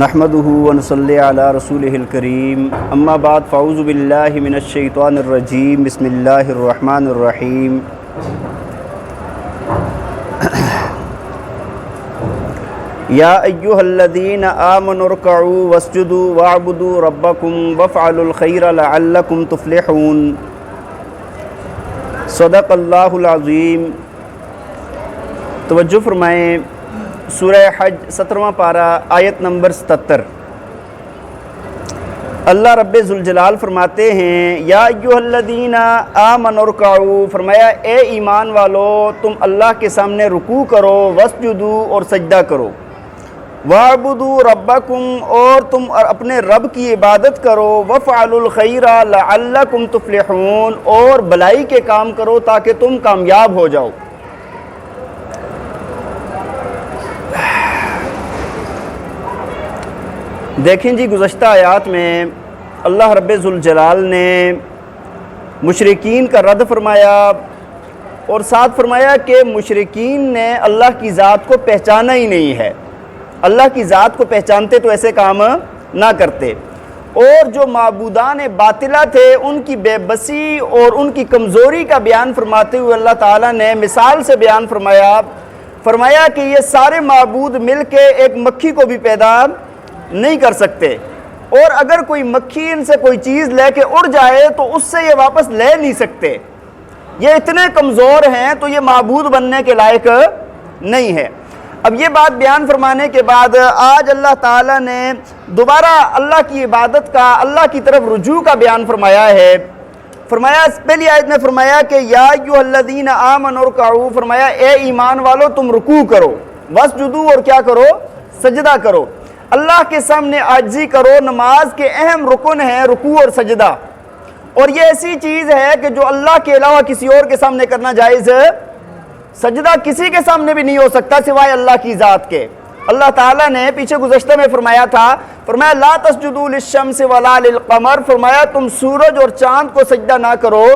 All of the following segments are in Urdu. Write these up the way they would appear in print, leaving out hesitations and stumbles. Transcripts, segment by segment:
نحمده ونصلی علی رسولہ الکریم اما بعد فاعوذ باللہ من الشیطان الرجیم بسم اللہ الرحمن الرحیم یا ایہا الذین آمنوا ارکعوا واسجدوا واعبدوا ربکم وافعلوا الخیر لعلکم تفلحون۔ صدق اللہ العظیم۔ توجہ فرمائیں، سورہ حج 17واں پارہ آیت نمبر 77۔ اللہ رب ذوالجلال فرماتے ہیں یا ایھا الذین آمنوا ارکعوا، فرمایا اے ایمان والو تم اللہ کے سامنے رکوع کرو، واسجدوا اور سجدہ کرو، واعبدوا ربکم اور تم اپنے رب کی عبادت کرو، وافعلوا الخیر لعلکم تفلحون اور بھلائی کے کام کرو تاکہ تم کامیاب ہو جاؤ۔ دیکھیں جی، گزشتہ آیات میں اللہ رب ذوالجلال نے مشرکین کا رد فرمایا اور ساتھ فرمایا کہ مشرکین نے اللہ کی ذات کو پہچانا ہی نہیں ہے، اللہ کی ذات کو پہچانتے تو ایسے کام نہ کرتے، اور جو معبودان باطلہ تھے ان کی بے بسی اور ان کی کمزوری کا بیان فرماتے ہوئے اللہ تعالیٰ نے مثال سے بیان فرمایا کہ یہ سارے معبود مل کے ایک مکھی کو بھی پیدا نہیں کر سکتے، اور اگر کوئی مکھی ان سے کوئی چیز لے کے اڑ جائے تو اس سے یہ واپس لے نہیں سکتے، یہ اتنے کمزور ہیں تو یہ معبود بننے کے لائق نہیں ہے۔ اب یہ بات بیان فرمانے کے بعد آج اللہ تعالیٰ نے دوبارہ اللہ کی عبادت کا، اللہ کی طرف رجوع کا بیان فرمایا ہے۔ فرمایا پہلی آیت میں فرمایا کہ یا ایھا الذین آمنوا ارکعوا، فرمایا اے ایمان والو تم رکوع کرو، واسجدوا اور کیا کرو؟ سجدہ کرو، اللہ کے سامنے عاجزی کرو۔ نماز کے اہم رکن ہیں رکوع اور سجدہ، اور یہ ایسی چیز ہے کہ جو اللہ کے علاوہ کسی اور کے سامنے کرنا جائز ہے۔ سجدہ کسی کے سامنے بھی نہیں ہو سکتا سوائے اللہ کی ذات کے۔ اللہ تعالیٰ نے پیچھے گزشتہ میں فرمایا تھا، فرمایا لا تسجدوا للشمس ولا للقمر، فرمایا تم سورج اور چاند کو سجدہ نہ کرو،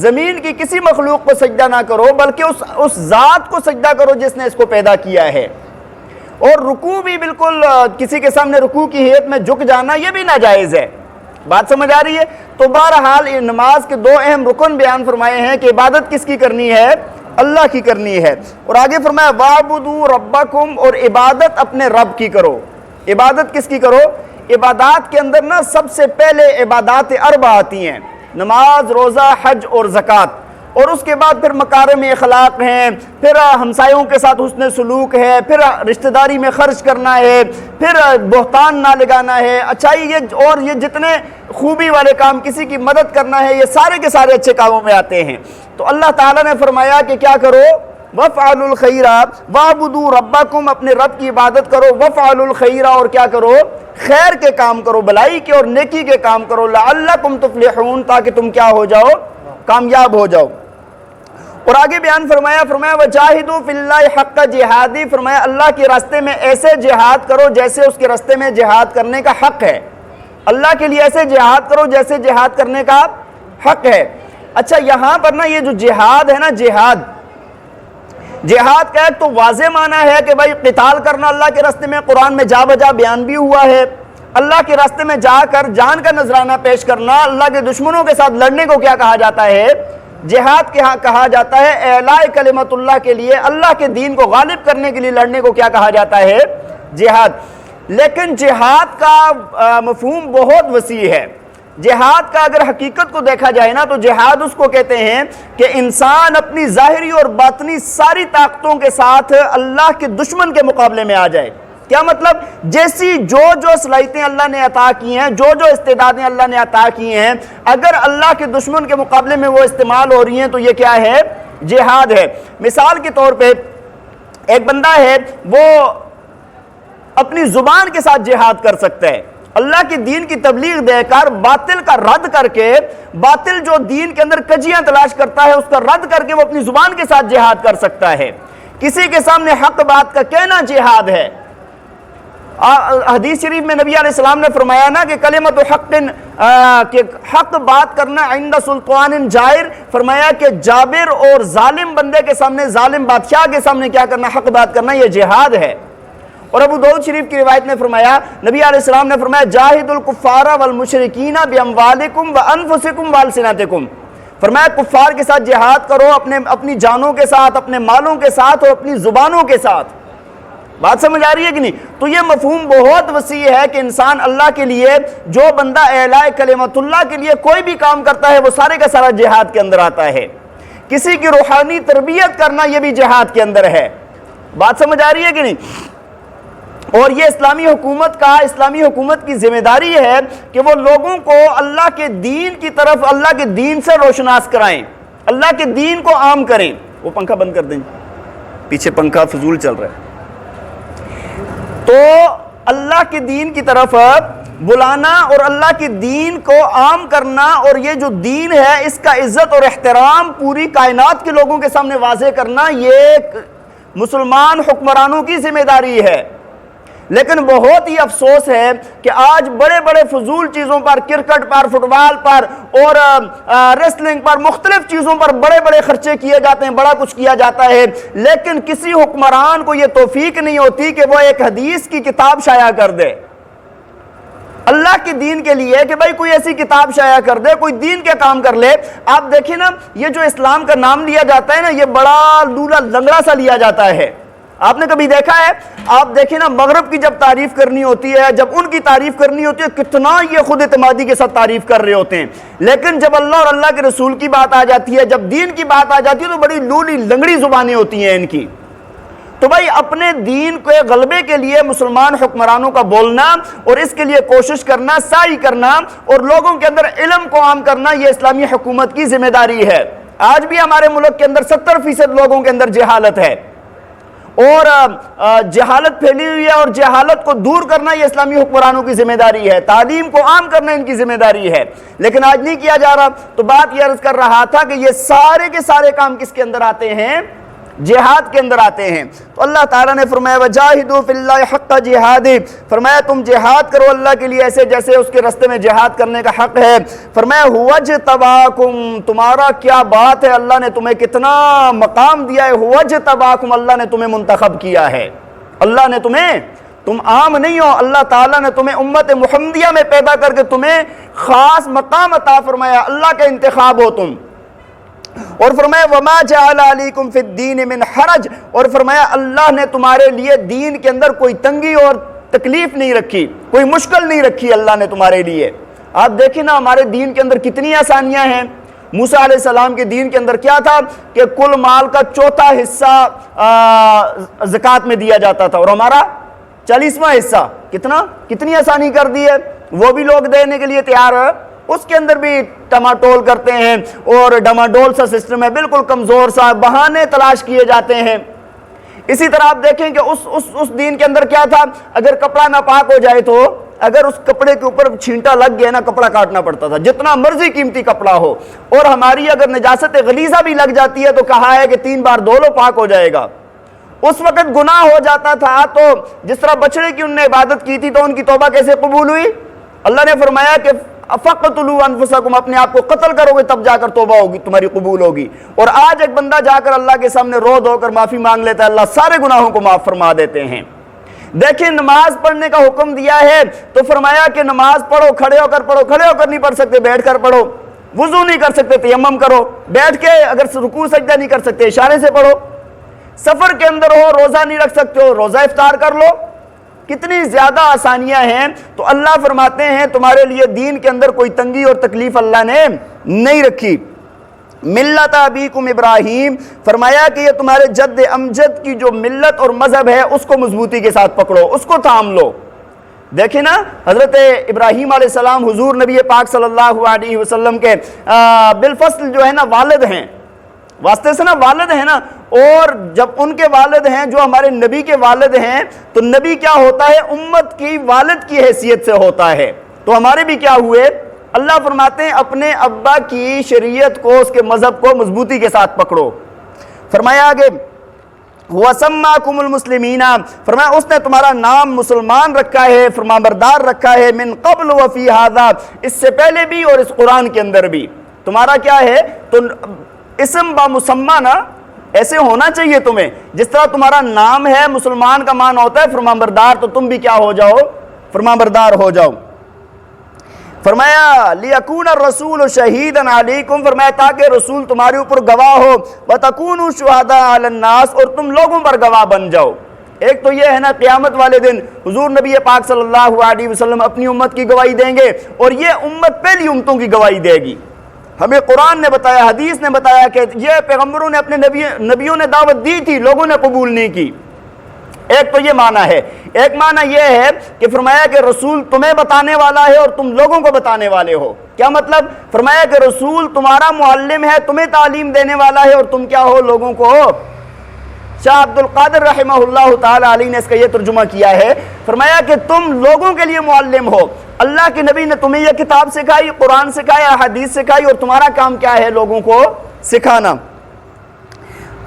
زمین کی کسی مخلوق کو سجدہ نہ کرو، بلکہ اس ذات کو سجدہ کرو جس نے اس کو پیدا کیا ہے۔ اور رکوع بھی بالکل کسی کے سامنے رکوع کی حیت میں جھک جانا یہ بھی ناجائز ہے۔ بات سمجھ آ رہی ہے؟ تو بہرحال نماز کے دو اہم رکن بیان فرمائے ہیں کہ عبادت کس کی کرنی ہے؟ اللہ کی کرنی ہے، اور آگے فرمایا وَاعْبُدُوا رَبَّكُمْ، اور عبادت اپنے رب کی کرو۔ عبادت کس کی کرو؟ عبادات کے اندر نا سب سے پہلے عبادات اربع آتی ہیں، نماز، روزہ، حج اور زکوٰۃ، اور اس کے بعد پھر مکارم اخلاق ہیں، پھر ہمسایوں کے ساتھ حسن سلوک ہے، پھر رشتہ داری میں خرچ کرنا ہے، پھر بہتان نہ لگانا ہے، اچھائی اور یہ جتنے خوبی والے کام، کسی کی مدد کرنا ہے، یہ سارے کے سارے اچھے کاموں میں آتے ہیں۔ تو اللہ تعالیٰ نے فرمایا کہ کیا کرو؟ وَافْعَلُوا الْخَيْرَ وَاعْبُدُوا رَبَّكُمْ، اپنے رب کی عبادت کرو، وَافْعَلُوا الْخَيْرَ اور کیا کرو؟ خیر کے کام کرو، بھلائی کے اور نیکی کے کام کرو، لَعَلَّكُمْ تُفْلِحُونَ تاکہ تم کیا ہو جاؤ؟ کامیاب ہو جاؤ۔ اور آگے بیان فرمایا وَجَاهِدُوا فِي اللَّهِ حَقَّ جِهَادِهِ، فرمایا اللہ کے راستے میں ایسے جہاد کرو جیسے اس کے راستے میں جہاد کرنے کا حق ہے، اللہ کے لیے ایسے جہاد کرو جیسے جہاد کرنے کا حق ہے۔ اچھا یہاں پر نا یہ جو جہاد ہے نا، جہاد کا ایک تو واضح معنی ہے کہ بھائی قتال کرنا اللہ کے راستے میں، قرآن میں جا بجا بیان بھی ہوا ہے، اللہ کے راستے میں جا کر جان کا نذرانہ پیش کرنا، اللہ کے دشمنوں کے ساتھ لڑنے کو کیا کہا جاتا ہے؟ جہاد کہا جاتا ہے۔ اعلاء کلمت اللہ کے لیے، اللہ کے دین کو غالب کرنے کے لیے لڑنے کو کیا کہا جاتا ہے؟ جہاد۔ لیکن جہاد کا مفہوم بہت وسیع ہے۔ جہاد کا اگر حقیقت کو دیکھا جائے نا تو جہاد اس کو کہتے ہیں کہ انسان اپنی ظاہری اور باطنی ساری طاقتوں کے ساتھ اللہ کے دشمن کے مقابلے میں آ جائے۔ کیا مطلب؟ جیسی جو صلاحیتیں اللہ نے عطا کی ہیں، جو استعدادیں اللہ نے عطا کی ہیں، اگر اللہ کے دشمن کے مقابلے میں وہ استعمال ہو رہی ہیں تو یہ کیا ہے؟ جہاد ہے۔ مثال کے طور پہ ایک بندہ ہے وہ اپنی زبان کے ساتھ جہاد کر سکتا ہے، اللہ کے دین کی تبلیغ دے کر، باطل کا رد کر کے، باطل جو دین کے اندر کجیاں تلاش کرتا ہے اس کا رد کر کے وہ اپنی زبان کے ساتھ جہاد کر سکتا ہے۔ کسی کے سامنے حق بات کا کہنا جہاد ہے۔ حدیث شریف میں نبی علیہ السلام نے فرمایا نا کہ کلمت حق کہ حق بات کرنا عند سلطان جائر، فرمایا کہ جابر اور ظالم بندے کے سامنے، ظالم بادشاہ کے سامنے کیا کرنا؟ حق بات کرنا، یہ جہاد ہے۔ اور ابو داؤد شریف کی روایت نے فرمایا، نبی علیہ السلام نے فرمایا جاہد الکفار والمشرکین باموالکم وانفسکم والسنتکم، فرمایا کفار کے ساتھ جہاد کرو، اپنی جانوں کے ساتھ، اپنے مالوں کے ساتھ اور اپنی زبانوں کے ساتھ۔ بات سمجھ آ رہی ہے کہ نہیں؟ تو یہ مفہوم بہت وسیع ہے کہ انسان اللہ کے لیے، جو بندہ اعلاء کلمت اللہ کے لیے کوئی بھی کام کرتا ہے وہ سارے کا سارا جہاد کے اندر آتا ہے۔ کسی کی روحانی تربیت کرنا یہ بھی جہاد کے اندر ہے۔ بات سمجھ آ رہی ہے کہ نہیں؟ اور یہ اسلامی حکومت کی ذمہ داری ہے کہ وہ لوگوں کو اللہ کے دین کی طرف، اللہ کے دین سے روشناس کرائیں، اللہ کے دین کو عام کریں۔ وہ پنکھا بند کر دیں، پیچھے پنکھا فضول چل رہا ہے۔ تو اللہ کے دین کی طرف بلانا اور اللہ کے دین کو عام کرنا، اور یہ جو دین ہے اس کا عزت اور احترام پوری کائنات کے لوگوں کے سامنے واضح کرنا، یہ مسلمان حکمرانوں کی ذمہ داری ہے۔ لیکن بہت ہی افسوس ہے کہ آج بڑے بڑے فضول چیزوں پر، کرکٹ پر، فٹ بال پر اور ریسلنگ پر، مختلف چیزوں پر بڑے بڑے خرچے کیے جاتے ہیں، بڑا کچھ کیا جاتا ہے، لیکن کسی حکمران کو یہ توفیق نہیں ہوتی کہ وہ ایک حدیث کی کتاب شائع کر دے اللہ کے دین کے لیے، کہ بھائی کوئی ایسی کتاب شائع کر دے، کوئی دین کے کام کر لے۔ آپ دیکھیں نا، یہ جو اسلام کا نام لیا جاتا ہے نا، یہ بڑا لولا لنگڑا سا لیا جاتا ہے۔ آپ نے کبھی دیکھا ہے؟ آپ دیکھیں نا، مغرب کی جب تعریف کرنی ہوتی ہے، جب ان کی تعریف کرنی ہوتی ہے، کتنا یہ خود اعتمادی کے ساتھ تعریف کر رہے ہوتے ہیں، لیکن جب اللہ اور اللہ کے رسول کی بات آ جاتی ہے، جب دین کی بات آ جاتی ہے، تو بڑی لولی لنگڑی زبانیں ہوتی ہیں ان کی۔ تو بھائی اپنے دین کے غلبے کے لیے مسلمان حکمرانوں کا بولنا اور اس کے لیے کوشش کرنا، سعی کرنا اور لوگوں کے اندر علم کو عام کرنا، یہ اسلامی حکومت کی ذمہ داری ہے۔ آج بھی ہمارے ملک کے اندر 70% لوگوں کے اندر جہالت ہے، اور جہالت پھیلی ہوئی ہے، اور جہالت کو دور کرنا یہ اسلامی حکمرانوں کی ذمہ داری ہے، تعلیم کو عام کرنا ان کی ذمہ داری ہے، لیکن آج نہیں کیا جا رہا۔ تو بات یہ عرض کر رہا تھا کہ یہ سارے کے سارے کام کس کے اندر آتے ہیں؟ جہاد کے اندر آتے ہیں۔ تو اللہ تعالیٰ نے فرمایا وَجَاهِدُوا فِي اللَّهِ حَقَّ جِهَادِ، فرمایا تم جہاد کرو اللہ کے لیے ایسے جیسے اس کے راستے میں جہاد کرنے کا حق ہے۔ فرمایا هُوَ اجْتَبَاكُمْ، تمہارا کیا بات ہے، اللہ نے تمہیں کتنا مقام دیا ہے۔ هُوَ اجْتَبَاكُمْ، اللہ نے تمہیں منتخب کیا ہے، اللہ نے تم عام نہیں ہو، اللہ تعالیٰ نے تمہیں امت محمدیہ میں پیدا کر کے تمہیں خاص مقام عطا فرمایا، اللہ کا انتخاب ہو تم۔ اور فرمایا وَمَا جَعَلَ عَلَيْكُمْ فِي الدِّينِ مِنْ حَرَجٍ، اور فرمایا اللہ نے تمہارے لیے دین کے اندر کوئی تنگی اور تکلیف نہیں رکھی، کوئی مشکل نہیں رکھی اللہ نے تمہارے لیے۔ آپ دیکھیں نا ہمارے دین کے اندر کتنی آسانیاں ہیں۔ موسیٰ علیہ السلام کے دین کے اندر کیا تھا کہ کل مال کا 1/4 حصہ زکوٰۃ میں دیا جاتا تھا، اور ہمارا 40واں حصہ، کتنی آسانی کر دی ہے، وہ بھی لوگ دینے کے لیے تیار ہے۔ اس کے اندر بھی ٹماٹول کرتے ہیں اور ڈماڈول سا سسٹم ہے، بالکل کمزور سا، بہانے تلاش کیے جاتے ہیں۔ اسی طرح آپ دیکھیں کہ اس دین کے اندر کیا تھا، اگر کپڑا ناپاک ہو جائے تو اگر اس کپڑے کے اوپر چھینٹا لگ گیا نا، کپڑا کاٹنا پڑتا تھا، جتنا مرضی قیمتی کپڑا ہو، اور ہماری اگر نجاست غلیظہ بھی لگ جاتی ہے تو کہا ہے کہ 3 بار دھو لو پاک ہو جائے گا۔ اس وقت گناہ ہو جاتا تھا تو جس طرح بچڑے کی انہوں نے عبادت کی تھی تو ان کی توبہ کیسے قبول ہوئی؟ اللہ نے فرمایا کہ فَقْتُلُوا أَنفُسَكُمْ، اپنے آپ کو قتل کرو گے تب جا کر توبہ ہوگی، تمہاری قبول ہوگی۔ اور آج ایک بندہ جا کر اللہ کے سامنے رو دھو کر معافی مانگ لیتا ہے، اللہ سارے گناہوں کو معاف فرما دیتے ہیں۔ دیکھیں نماز پڑھنے کا حکم دیا ہے تو فرمایا کہ نماز پڑھو، کھڑے ہو کر پڑھو، کھڑے ہو کر نہیں پڑھ سکتے بیٹھ کر پڑھو، وضو نہیں کر سکتے تیمم کرو، بیٹھ کے اگر رکوع سجدہ نہیں کر سکتے اشارے سے پڑھو، سفر کے اندر ہو روزہ نہیں رکھ سکتے ہو روزہ افطار کر لو۔ کتنی زیادہ آسانیاں ہیں۔ تو اللہ فرماتے ہیں تمہارے لیے دین کے اندر کوئی تنگی اور تکلیف اللہ نے نہیں رکھی۔ ملت ابیکم ابراہیم، فرمایا کہ یہ تمہارے جد امجد کی جو ملت اور مذہب ہے اس کو مضبوطی کے ساتھ پکڑو، اس کو تھام لو۔ دیکھیں نا حضرت ابراہیم علیہ السلام حضور نبی پاک صلی اللہ علیہ وسلم کے بالفصل جو ہے نا والد ہیں، واسطے سے نا والد ہیں نا، اور جب ان کے والد ہیں جو ہمارے نبی کے والد ہیں تو نبی کیا ہوتا ہے؟ امت کی والد کی حیثیت سے ہوتا ہے۔ تو ہمارے بھی کیا ہوئے؟ اللہ فرماتے ہیں اپنے ابا کی شریعت کو، اس کے مذہب کو مضبوطی کے ساتھ پکڑو۔ فرمایا آگے وَسَمَّاكُمُ الْمُسْلِمِينَ، فرمایا اس نے تمہارا نام مسلمان رکھا ہے، فرمانبردار رکھا ہے، من قبل وفی ھذا، اس سے پہلے بھی اور اس قرآن کے اندر بھی تمہارا کیا ہے، تو اسم با مسمہ نا ایسے ہونا چاہیے تمہیں، جس طرح تمہارا نام ہے مسلمان کا معنی ہوتا ہے فرمانبردار، تو تم بھی کیا ہو جاؤ، فرمانبردار ہو جاؤ۔ فرمایا لِيَكُونَ الرَّسُولُ شَهِيدًا عَلَيْكُمْ، فرمایا تاکہ رسول تمہارے اوپر گواہ ہو، وَتَكُونُوا شُهَدَاءَ عَلَى النَّاسِ، اور تم لوگوں پر گواہ بن جاؤ۔ ایک تو یہ ہے نا قیامت والے دن حضور نبی پاک صلی اللہ علیہ وسلم اپنی امت کی گواہی دیں گے، اور یہ امت پہلی امتوں کی گواہی دے گی۔ ہمیں قرآن نے بتایا، حدیث نے بتایا کہ یہ پیغمبروں نے اپنے نبیوں نے دعوت دی تھی، لوگوں نے قبول نہیں کی۔ ایک تو یہ معنی ہے، ایک معنی یہ ہے کہ فرمایا کہ رسول تمہیں بتانے والا ہے اور تم لوگوں کو بتانے والے ہو۔ کیا مطلب؟ فرمایا کہ رسول تمہارا معلم ہے، تمہیں تعلیم دینے والا ہے، اور تم کیا ہو، لوگوں کو ہو۔ شاہ عبد القادر رحمہ اللہ تعالی علیہ نے اس کا یہ ترجمہ کیا ہے، فرمایا کہ تم لوگوں کے لیے معلم ہو، اللہ کے نبی نے تمہیں یہ کتاب سکھائی، قرآن سکھائی، حدیث سکھائی، اور تمہارا کام کیا ہے، لوگوں کو سکھانا۔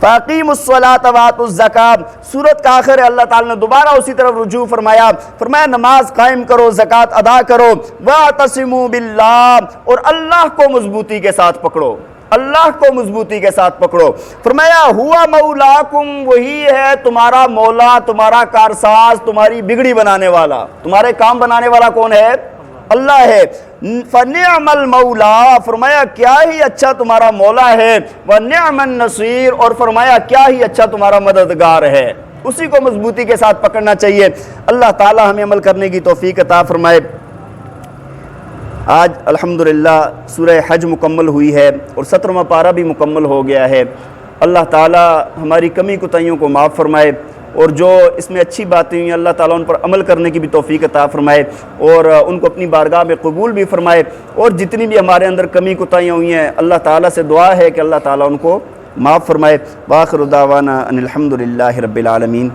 فَأَقِيمُوا الصَّلَاةَ وَآتُوا الزَّكَاةَ، سورت کا آخر ہے، اللہ تعالیٰ نے دوبارہ اسی طرف رجوع فرمایا، فرمایا نماز قائم کرو، زکوٰۃ ادا کرو، وَاعْتَصِمُوا بِاللَّهِ، اور اللہ کو مضبوطی کے ساتھ پکڑو، اللہ کو مضبوطی کے ساتھ پکڑو۔ فرمایا ہوا مولاکم، وہی ہے تمہارا مولا، تمہارا کارساز، تمہاری بگڑی بنانے والا، تمہارے کام بنانے والا کون ہے؟ اللہ ہے۔ فَنِعْمَ الْمَوْلَى، فرمایا کیا ہی اچھا تمہارا مولا ہے، وَنِعْمَ النَّصِيرُ، اور فرمایا کیا ہی اچھا تمہارا مددگار ہے۔ اسی کو مضبوطی کے ساتھ پکڑنا چاہیے۔ اللہ تعالی ہمیں عمل کرنے کی توفیق عطا فرمائے۔ آج الحمدللہ سورہ حج مکمل ہوئی ہے اور 17واں پارہ بھی مکمل ہو گیا ہے۔ اللہ تعالی ہماری کمی کوتاہیوں کو معاف فرمائے، اور جو اس میں اچھی باتیں ہوئی اللہ تعالیٰ ان پر عمل کرنے کی بھی توفیق عطا فرمائے، اور ان کو اپنی بارگاہ میں قبول بھی فرمائے، اور جتنی بھی ہمارے اندر کمی کوتاہیاں ہوئی ہیں اللہ تعالیٰ سے دعا ہے کہ اللہ تعالیٰ ان کو معاف فرمائے۔ وآخر دعوانا ان الحمدللہ رب العالمین۔